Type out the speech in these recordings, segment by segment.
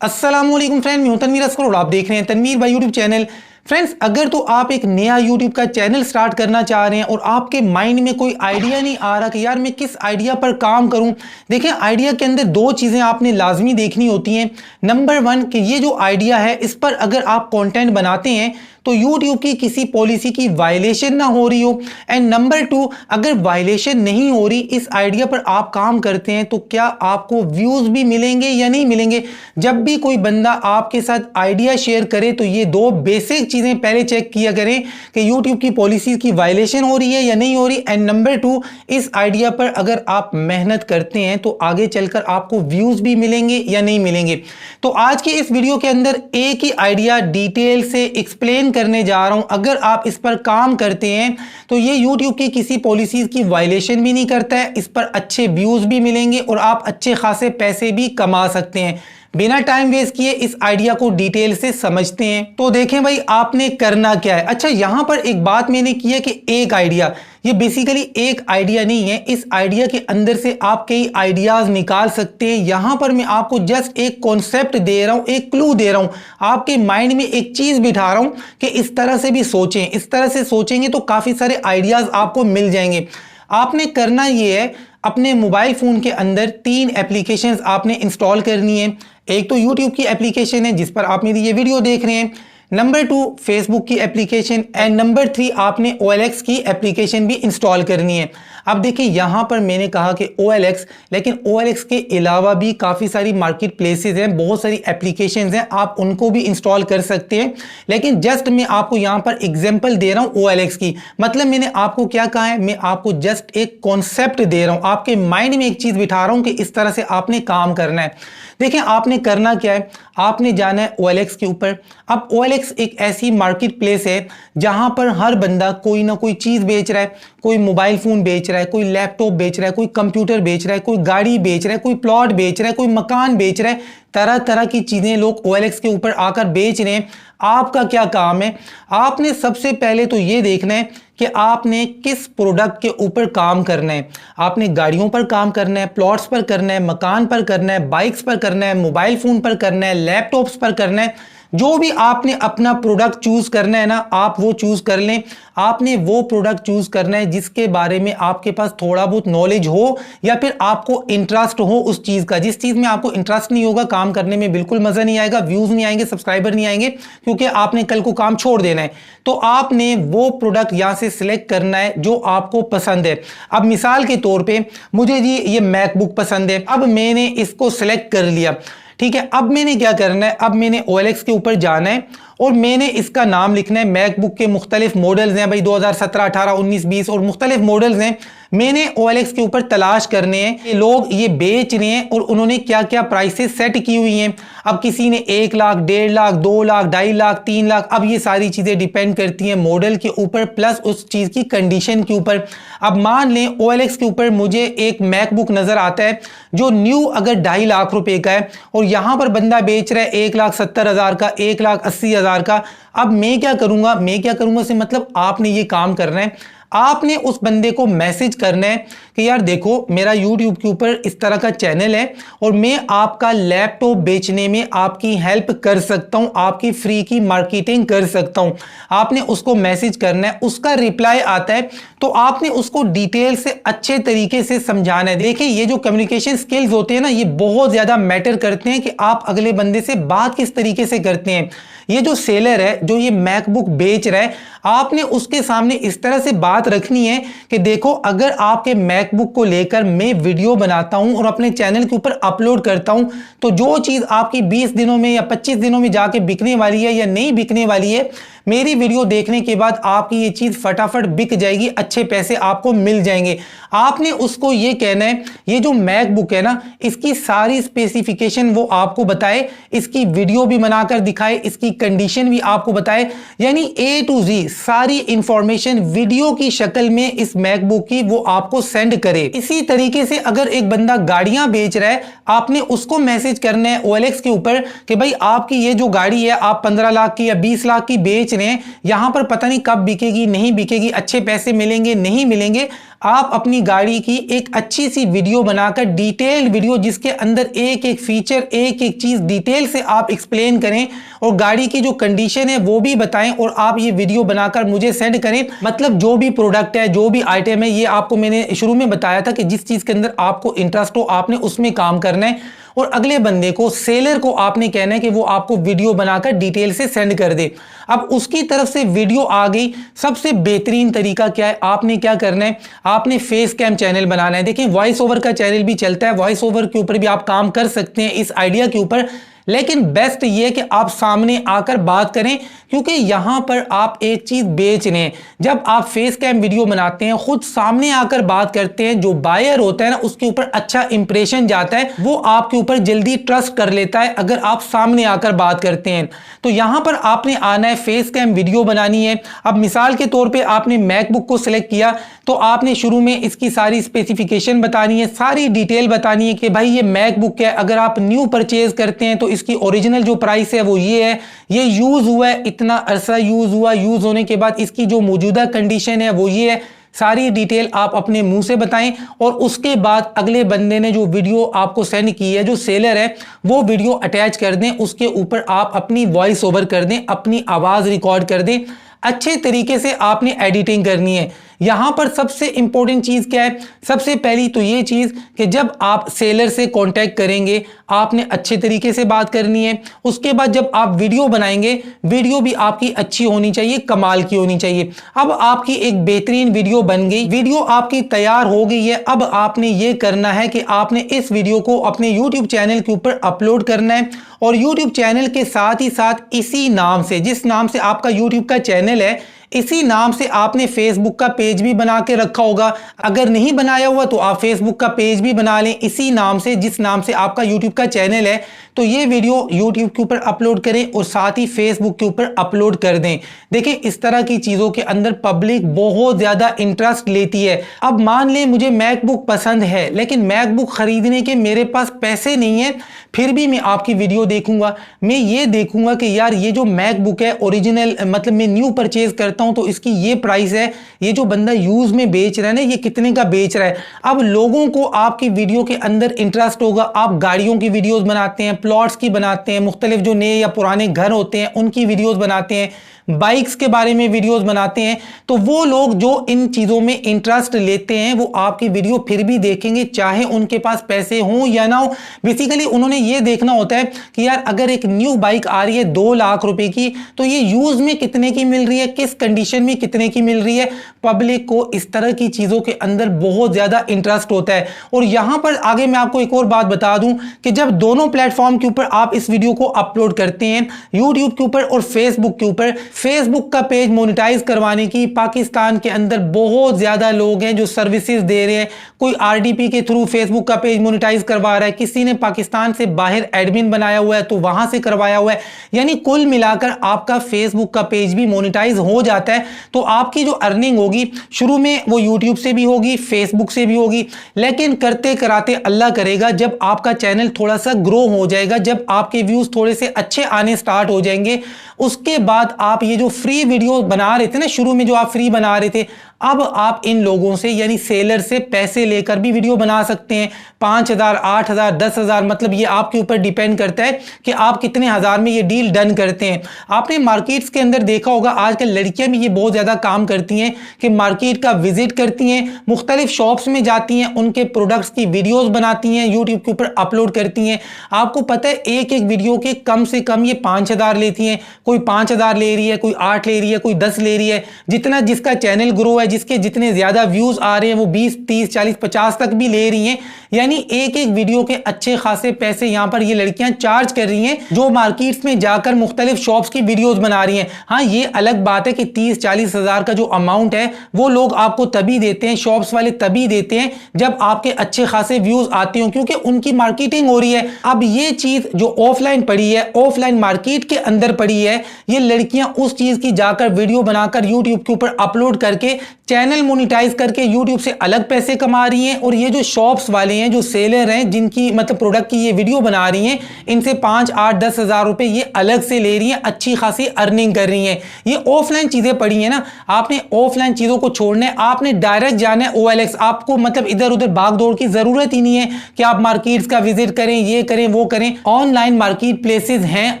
अस्सलामुअलैकुम फ्रेंड, मैं हूं तनवीर अस्कर और आप देख रहे हैं तनवीर भाई यूट्यूब चैनल। फ्रेंड्स, अगर तो आप एक नया यूट्यूब का चैनल स्टार्ट करना चाह रहे हैं और आपके माइंड में कोई आइडिया नहीं आ रहा कि यार मैं किस आइडिया पर काम करूं, देखें आइडिया के अंदर दो चीज़ें आपने लाजमी देखनी होती हैं। नंबर वन कि ये जो आइडिया है इस पर अगर आप कंटेंट बनाते हैं तो YouTube की किसी पॉलिसी की वायलेशन ना हो रही हो। एंड नंबर टू, अगर वायलेशन नहीं हो रही, इस आइडिया पर आप काम करते हैं तो क्या आपको व्यूज भी मिलेंगे या नहीं मिलेंगे। जब भी कोई बंदा आपके साथ आइडिया शेयर करे तो ये दो बेसिक चीजें पहले चेक किया करें कि YouTube की पॉलिसी की वायलेशन हो रही है या नहीं हो रही। एंड नंबर टू, इस आइडिया पर अगर आप मेहनत करते हैं तो आगे चलकर आपको व्यूज भी मिलेंगे या नहीं मिलेंगे। तो आज की इस वीडियो के अंदर एक ही आइडिया डिटेल से एक्सप्लेन करने जा रहा हूं। अगर आप इस पर काम करते हैं तो ये YouTube की किसी पॉलिसीज की वायलेशन भी नहीं करता है, इस पर अच्छे व्यूज भी मिलेंगे और आप अच्छे खासे पैसे भी कमा सकते हैं। बिना टाइम वेस्ट किए इस आइडिया को डिटेल से समझते हैं। तो देखें भाई, आपने करना क्या है। अच्छा, यहां पर एक बात मैंने की है कि एक आइडिया, ये बेसिकली एक आइडिया नहीं है। इस आइडिया के अंदर से आप कई आइडियाज निकाल सकते हैं। यहां पर मैं आपको जस्ट एक कॉन्सेप्ट दे रहा हूं, एक क्लू दे रहा हूं, आपके माइंड में एक चीज बिठा रहा हूं कि इस तरह से भी सोचें। इस तरह से सोचेंगे तो काफी सारे आइडियाज आपको मिल जाएंगे। आपने करना यह है, अपने मोबाइल फोन के अंदर 3 एप्लीकेशंस आपने इंस्टॉल करनी है। एक तो YouTube की एप्लीकेशन है जिस पर आप मेरी ये वीडियो देख रहे हैं, नंबर 2 फेसबुक की एप्लीकेशन, एंड नंबर 3 आपने OLX की एप्लीकेशन भी इंस्टॉल करनी है। अब देखिए यहां पर मैंने कहा कि OLX, लेकिन OLX के अलावा भी काफ़ी सारी मार्केट प्लेसेस हैं, बहुत सारी एप्लीकेशंस हैं, आप उनको भी इंस्टॉल कर सकते हैं। लेकिन जस्ट मैं आपको यहां पर एग्जांपल दे रहा हूं OLX की। मतलब मैंने आपको क्या कहा है, मैं आपको जस्ट एक कॉन्सेप्ट दे रहा हूं, आपके माइंड में एक चीज़ बिठा रहा हूं कि इस तरह से आपने काम करना है। देखिए आपने करना क्या है, आपने जाना है OLX के ऊपर। अब OLX एक ऐसी मार्केट प्लेस है जहां पर हर बंदा कोई ना कोई चीज बेच रहा है। कोई मोबाइल फोन बेच रहा है, कोई लैपटॉप बेच रहा है, कोई कंप्यूटर बेच रहा है, कोई गाड़ी बेच रहा है, कोई प्लॉट बेच रहा है, कोई मकान बेच रहा है। तरह तरह की चीजें लोग OLX के ऊपर आकर बेच रहे हैं। आपका क्या काम है, आपने सबसे पहले तो ये देखना है कि आपने किस प्रोडक्ट के ऊपर काम करना है। आपने गाड़ियों पर काम करना है, प्लॉट्स पर करना है, मकान पर करना है, बाइक्स पर करना है, मोबाइल फोन पर करना है, लैपटॉप्स पर करना है। जो भी आपने अपना प्रोडक्ट चूज करना है ना, आप वो चूज कर लें। आपने वो प्रोडक्ट चूज करना है जिसके बारे में आपके पास थोड़ा बहुत नॉलेज हो या फिर आपको इंटरेस्ट हो उस चीज का। जिस चीज में आपको इंटरेस्ट नहीं होगा, काम करने में बिल्कुल मजा नहीं आएगा, व्यूज नहीं आएंगे, सब्सक्राइबर नहीं आएंगे, क्योंकि आपने कल को काम छोड़ देना है। तो आपने वो प्रोडक्ट यहां से सिलेक्ट करना है जो आपको पसंद है। अब मिसाल के तौर पर मुझे जी ये मैकबुक पसंद है, अब मैंने इसको सिलेक्ट कर लिया, ठीक है। अब मैंने क्या करना है, अब मैंने OLX के ऊपर जाना है और मैंने इसका नाम लिखना है। मैकबुक के मुख्तलिफ मॉडल्स हैं भाई, 2017, 18, 19, 20 और मुख्तलिफ मॉडल्स हैं। मैंने OLX के ऊपर तलाश करने हैं कि लोग ये बेच रहे हैं और उन्होंने क्या क्या प्राइसेस सेट की हुई हैं। अब किसी ने 1 लाख, 1.5 लाख, 2 लाख, 2.5 लाख, 3 लाख, अब ये सारी चीज़ें डिपेंड करती हैं मॉडल के ऊपर प्लस उस चीज़ की कंडीशन के ऊपर। अब मान लें OLX के ऊपर मुझे एक मैकबुक नज़र आता है जो न्यू अगर 2.5 लाख रुपए का है और यहाँ पर बंदा बेच रहा है 1,70,000 का, 1,80,000 का। अब मैं क्या करूँगा से मतलब आपने ये काम करना है, आपने उस बंदे को मैसेज करना है कि यार देखो मेरा YouTube के ऊपर इस तरह का चैनल है और मैं आपका लैपटॉप बेचने में आपकी हेल्प कर सकता हूं, आपकी फ्री की मार्केटिंग कर सकता हूं। आपने उसको मैसेज करना है, उसका रिप्लाई आता है तो आपने उसको डिटेल से अच्छे तरीके से समझाना है। देखिए ये जो कम्युनिकेशन स्किल्स होते हैं ना, ये बहुत ज्यादा मैटर करते हैं कि आप अगले बंदे से बात किस तरीके से करते हैं। ये जो सेलर है जो ये मैकबुक बेच रहा है, आपने उसके सामने इस तरह से बात रखनी है कि देखो अगर आपके मैकबुक को लेकर मैं वीडियो बनाता हूं और अपने चैनल के ऊपर अपलोड करता हूं तो जो चीज आपकी 20 दिनों में या 25 दिनों में जाके बिकने वाली है या नहीं बिकने वाली है, मेरी वीडियो देखने के बाद आपकी ये चीज फटाफट बिक जाएगी, अच्छे पैसे आपको मिल जाएंगे। आपने उसको ये कहना है ये जो मैकबुक है ना, इसकी सारी स्पेसिफिकेशन वो आपको बताए, इसकी वीडियो भी बनाकर दिखाए, इसकी कंडीशन भी आपको बताए, यानी A to Z सारी इंफॉर्मेशन वीडियो की शक्ल में इस मैकबुक की वो आपको सेंड करे। इसी तरीके से अगर एक बंदा गाड़ियां बेच रहा है, आपने उसको मैसेज करना है OLX के ऊपर कि भाई आपकी ये जो गाड़ी है आप 15 लाख की या 20 लाख की बेच रहे हैं, यहां पर पता नहीं कब बिकेगी, नहीं बिकेगी, अच्छे पैसे मिलेंगे, नहीं मिलेंगे। आप अपनी गाड़ी की एक अच्छी सी वीडियो बनाकर, डिटेल्ड वीडियो जिसके अंदर एक एक फीचर, एक एक चीज डिटेल से आप एक्सप्लेन करें और गाड़ी की जो कंडीशन है वो भी बताएं और आप ये वीडियो बनाकर मुझे सेंड करें। मतलब जो भी प्रोडक्ट है, जो भी आइटम है, ये आपको मैंने शुरू में बताया था कि जिस चीज के अंदर आपको इंटरेस्ट हो आपने उसमें काम करना है और अगले बंदे को, सेलर को आपने कहना है कि वो आपको वीडियो बनाकर डिटेल से सेंड कर दे। अब उसकी तरफ से वीडियो आ गई, सबसे बेहतरीन तरीका क्या है, आपने क्या करना है, आपने फेस कैम चैनल बनाना है। देखिए वॉइस ओवर का चैनल भी चलता है, वॉइस ओवर के ऊपर भी आप काम कर सकते हैं इस आइडिया के ऊपर, लेकिन बेस्ट ये है कि आप सामने आकर बात करें क्योंकि यहां पर आप एक चीज बेच रहे हैं। जब आप फेस कैम वीडियो बनाते हैं, खुद सामने आकर बात करते हैं, जो बायर होता है ना उसके ऊपर अच्छा इंप्रेशन जाता है, वो आपके ऊपर जल्दी ट्रस्ट कर लेता है अगर आप सामने आकर बात करते हैं। तो यहां पर आपने आना है, फेस कैम वीडियो बनानी है। अब मिसाल के तौर पर आपने मैकबुक को सिलेक्ट किया तो आपने शुरू में इसकी सारी स्पेसिफिकेशन बतानी है, सारी डिटेल बतानी है कि भाई ये मैकबुक है, अगर आप न्यू परचेज करते हैं तो इसकी ओरिजिनल जो प्राइस है वो ये है, ये यूज हुआ है, इतना अरसा यूज हुआ, यूज होने के बाद इसकी जो मौजूदा कंडीशन है वो ये है। सारी डिटेल आप अपने मुंह से बताएं और उसके बाद अगले बंदे ने जो वीडियो आपको सेंड की है, जो सेलर है, वो वीडियो अटैच कर दें, उसके ऊपर आप अपनी वॉइस ओवर कर दें, अपनी आवाज रिकॉर्ड कर दें। अच्छे तरीके से आपने एडिटिंग करनी है। यहां पर सबसे इंपॉर्टेंट चीज क्या है, सबसे पहली तो ये चीज कि जब आप सेलर से कांटेक्ट करेंगे आपने अच्छे तरीके से बात करनी है। उसके बाद जब आप वीडियो बनाएंगे, वीडियो भी आपकी अच्छी होनी चाहिए, कमाल की होनी चाहिए। अब आपकी एक बेहतरीन वीडियो बन गई, वीडियो आपकी तैयार हो गई है। अब आपने ये करना है कि आपने इस वीडियो को अपने YouTube चैनल के ऊपर अपलोड करना है और YouTube चैनल के साथ ही साथ इसी नाम से, जिस नाम से आपका YouTube का चैनल है, इसी नाम से आपने फेसबुक का पेज भी बना के रखा होगा। अगर नहीं बनाया हुआ तो आप फेसबुक का पेज भी बना लें इसी नाम से, जिस नाम से आपका यूट्यूब का चैनल है। तो ये वीडियो यूट्यूब के ऊपर अपलोड करें और साथ ही फेसबुक के ऊपर अपलोड कर दें। देखिए इस तरह की चीजों के अंदर पब्लिक बहुत ज्यादा इंटरेस्ट लेती है। अब मान लें मुझे मैकबुक पसंद है लेकिन मैकबुक खरीदने के मेरे पास पैसे नहीं है, फिर भी मैं आपकी वीडियो देखूंगा। मैं ये देखूंगा कि यार ये जो मैकबुक है ओरिजिनल, मतलब मैं न्यू परचेज करता हूं तो इसकी ये प्राइस है, ये जो बंदा यूज में बेच रहा है ना ये कितने का बेच रहा है। अब लोगों को आपकी वीडियो के अंदर इंटरेस्ट होगा। आप गाड़ियों की वीडियोस बनाते हैं, प्लॉट्स की बनाते हैं, मुख्तलिफ जो नए या पुराने घर होते हैं उनकी वीडियोस बनाते हैं, बाइक्स के बारे में वीडियोस बनाते हैं, तो वो लोग जो इन चीजों में इंटरेस्ट लेते हैं वो आपकी वीडियो फिर भी देखेंगे चाहे उनके पास पैसे हों या ना हो। बेसिकली उन्होंने ये देखना होता है कि यार अगर एक न्यू बाइक आ रही है 2 लाख रुपए की तो ये यूज में कितने की मिल रही है, किस कंडीशन में कितने की मिल रही है। पब्लिक को इस तरह की चीजों के अंदर बहुत ज्यादा इंटरेस्ट होता है। और यहां पर आगे मैं आपको एक और बात बता दूं कि जब दोनों प्लेटफॉर्म के ऊपर आप इस वीडियो को अपलोड करते हैं, यूट्यूब के ऊपर और फेसबुक के ऊपर, फेसबुक का पेज मोनेटाइज करवाने की पाकिस्तान के अंदर बहुत ज्यादा लोग हैं जो सर्विसेज दे रहे हैं। कोई आरडीपी के थ्रू फेसबुक का पेज मोनेटाइज करवा रहा है, किसी ने पाकिस्तान से बाहर एडमिन बनाया हुआ है तो वहां से करवाया हुआ है। यानी कुल मिलाकर आपका फेसबुक का पेज भी मोनेटाइज हो जाता है। तो आपकी जो अर्निंग होगी शुरू में वो यूट्यूब से भी होगी, फेसबुक से भी होगी, लेकिन करते कराते अल्लाह करेगा जब आपका चैनल थोड़ा सा ग्रो हो जाएगा, जब आपके व्यूज थोड़े से अच्छे आने स्टार्ट हो जाएंगे, उसके बाद आप ये जो फ्री वीडियो बना रहे थे ना, शुरू में जो आप फ्री बना रहे थे, अब आप इन लोगों से यानी सेलर से पैसे लेकर भी वीडियो बना सकते हैं। 5,000, 8,000, 10,000, मतलब ये आपके ऊपर डिपेंड करता है कि आप कितने हजार में ये डील डन करते हैं। आपने मार्केट्स के अंदर देखा होगा आजकल लड़कियां भी ये बहुत ज्यादा काम करती हैं कि मार्केट का विजिट करती हैं, मुख्तलिफ शॉप्स में जाती हैं, उनके प्रोडक्ट्स की वीडियोज बनाती हैं, यूट्यूब के ऊपर अपलोड करती हैं। आपको पता है एक एक वीडियो के कम से कम ये 5,000 लेती हैं। कोई 5,000 ले रही है, कोई 8 ले रही है, कोई 10 ले रही है। जितना जिसका चैनल ग्रो है, जिसके जितने ज्यादा व्यूज आ रहे हैं वो 20, 30, 40, 50 तक भी ले रही हैं। यानी एक एक वीडियो के अच्छे खासे पैसे यहां पर ये लड़कियां चार्ज कर रही हैं जो मार्केट्स में जाकर मुख्तलिफ शॉप्स की वीडियोस बना रही हैं। हाँ, ये अलग बात है कि 30-40 हजार का जो अमाउंट है वो लोग आपको तभी देते हैं, शॉप्स वाले तभी देते हैं जब आपके अच्छे खासे व्यूज आते हो, क्योंकि उनकी मार्केटिंग हो रही है। अब ये चीज जो ऑफलाइन पड़ी है, ऑफलाइन मार्केट के अंदर पड़ी है, ये लड़कियां उस चीज की जाकर वीडियो बनाकर यूट्यूब के ऊपर अपलोड करके चैनल मोनिटाइज करके यूट्यूब से अलग पैसे कमा रही हैं, और ये जो शॉप्स वाले हैं, जो सेलर हैं, जिनकी मतलब प्रोडक्ट की ये वीडियो बना रही हैं, इनसे 5, 8, 10 हज़ार रुपए ये अलग से ले रही हैं, अच्छी खासी अर्निंग कर रही हैं। ये ऑफलाइन चीजें पड़ी हैं ना, आपने ऑफलाइन चीजों को छोड़ना है, आपने डायरेक्ट जाना है OLX। आपको मतलब इधर उधर भाग दौड़ की जरूरत ही नहीं है कि आप मार्केट्स का विजिट करें, ये करें, वो करें। ऑनलाइन मार्केट प्लेसेस हैं,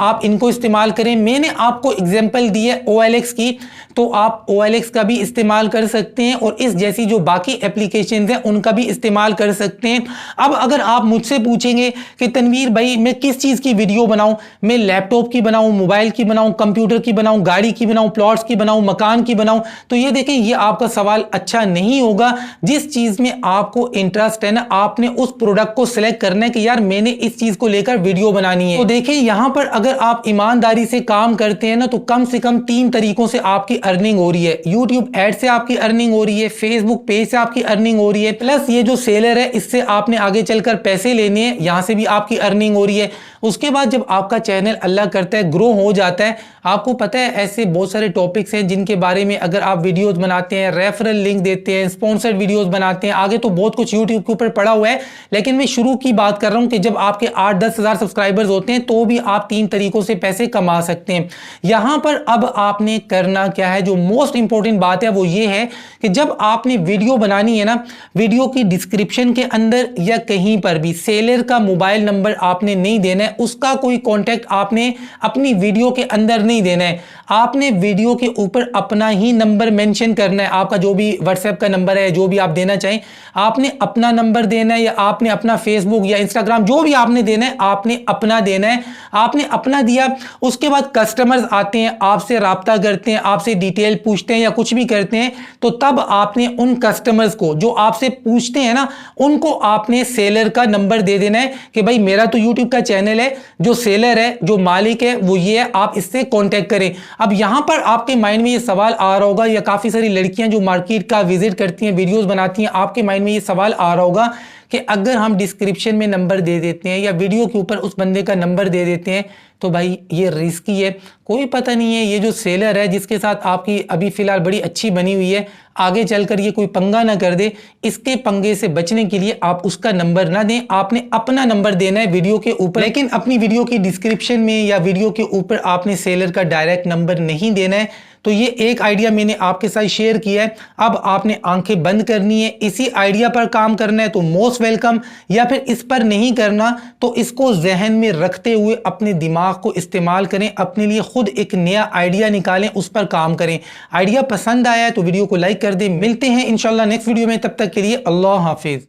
आप इनको इस्तेमाल करें। मैंने आपको एग्जांपल दी है OLX की, तो आप OLX का भी इस्तेमाल कर सकते हैं, और इस जैसी जो बाकी एप्लीकेशंस हैं उनका भी इस्तेमाल कर सकते हैं। अब अगर आप मुझसे पूछेंगे कि तनवीर भाई मैं किस चीज की वीडियो बनाऊं, मैं लैपटॉप की बनाऊं, मोबाइल की बनाऊं, कंप्यूटर की बनाऊं, गाड़ी की बनाऊं, प्लॉट्स की बनाऊं, मकान की बनाऊं, तो ये देखें, ये आपका सवाल अच्छा नहीं होगा। जिस चीज में आपको इंटरेस्ट है ना, आपने उस प्रोडक्ट को सिलेक्ट करना है कि यार मैंने इस चीज को लेकर वीडियो बनानी है। तो देखें, यहां पर अगर आप ईमानदारी से काम करते हैं ना, तो कम से कम 3 तरीकों से आपकी अर्निंग हो रही है। यूट्यूब एड से आपकी अर्निंग हो रही है, फेसबुक पेज से आपकी अर्निंग हो रही है, प्लस ये जो सेलर है इससे आपने आगे चलकर पैसे लेने हैं, यहां से भी आपकी अर्निंग हो रही है। उसके बाद जब आपका चैनल अल्लाह करता है ग्रो हो जाता है, आपको पता है ऐसे बहुत सारे टॉपिक्स हैं जिनके बारे में अगर आप वीडियोस बनाते हैं, रेफरल लिंक देते हैं, स्पॉन्सर्ड वीडियोस बनाते हैं, आगे तो बहुत कुछ यूट्यूब के ऊपर पड़ा हुआ है। लेकिन मैं शुरू की बात कर रहा हूं कि जब आपके 8-10 हज़ार सब्सक्राइबर्स होते हैं तो भी आप 3 तरीकों से पैसे कमा सकते हैं। यहां पर अब आपने करना क्या है, जो मोस्ट इंपॉर्टेंट बात है वो ये है कि जब आपने वीडियो बनानी है ना, वीडियो की डिस्क्रिप्शन के अंदर या कहीं पर भी सेलर का मोबाइल नंबर आपने नहीं देना है, उसका कोई कॉन्टैक्ट आपने अपनी वीडियो के अंदर नहीं देना है। आपने वीडियो के ऊपर अपना ही नंबर मेंशन करना है, आपका जो भी व्हाट्सएप का नंबर है, जो भी आप देना चाहें, आपने अपना नंबर देना है, या आपने अपना फेसबुक या इंस्टाग्राम जो भी आपने देना है, आपने अपना देना है। आपने अपना दिया, उसके बाद कस्टमर्स आते हैं, आपसे राब्ता करते हैं, आपसे डिटेल पूछते हैं या कुछ भी करते हैं, तो तब आपने उन कस्टमर्स को जो आपसे पूछते हैं ना, उनको आपने सेलर का नंबर दे देना है कि भाई मेरा तो यूट्यूब का चैनल है, जो सेलर है, जो मालिक है वो ये है, आप इससे कांटेक्ट करें। अब यहां पर आपके माइंड में ये सवाल आ रहा होगा, या काफी सारी लड़कियां जो मार्केट का विजिट करती हैं, वीडियोस बनाती हैं, आपके माइंड में ये सवाल आ रहा होगा कि अगर हम डिस्क्रिप्शन में नंबर दे देते हैं या वीडियो के ऊपर उस बंदे का नंबर दे देते हैं तो भाई ये रिस्की है, कोई पता नहीं है ये जो सेलर है जिसके साथ आपकी अभी फिलहाल बड़ी अच्छी बनी हुई है, आगे चलकर ये कोई पंगा ना कर दे। इसके पंगे से बचने के लिए आप उसका नंबर ना दें, आपने अपना नंबर देना है वीडियो के ऊपर, लेकिन अपनी वीडियो की डिस्क्रिप्शन में या वीडियो के ऊपर आपने सेलर का डायरेक्ट नंबर नहीं देना है। तो ये एक आइडिया मैंने आपके साथ शेयर किया है। अब आपने आंखें बंद करनी है, इसी आइडिया पर काम करना है तो मोस्ट वेलकम, या फिर इस पर नहीं करना तो इसको जहन में रखते हुए अपने दिमाग को इस्तेमाल करें, अपने लिए खुद एक नया आइडिया निकालें, उस पर काम करें। आइडिया पसंद आया है तो वीडियो को लाइक कर दें। मिलते हैं इंशाल्लाह नेक्स्ट वीडियो में, तब तक के लिए अल्लाह हाफिज।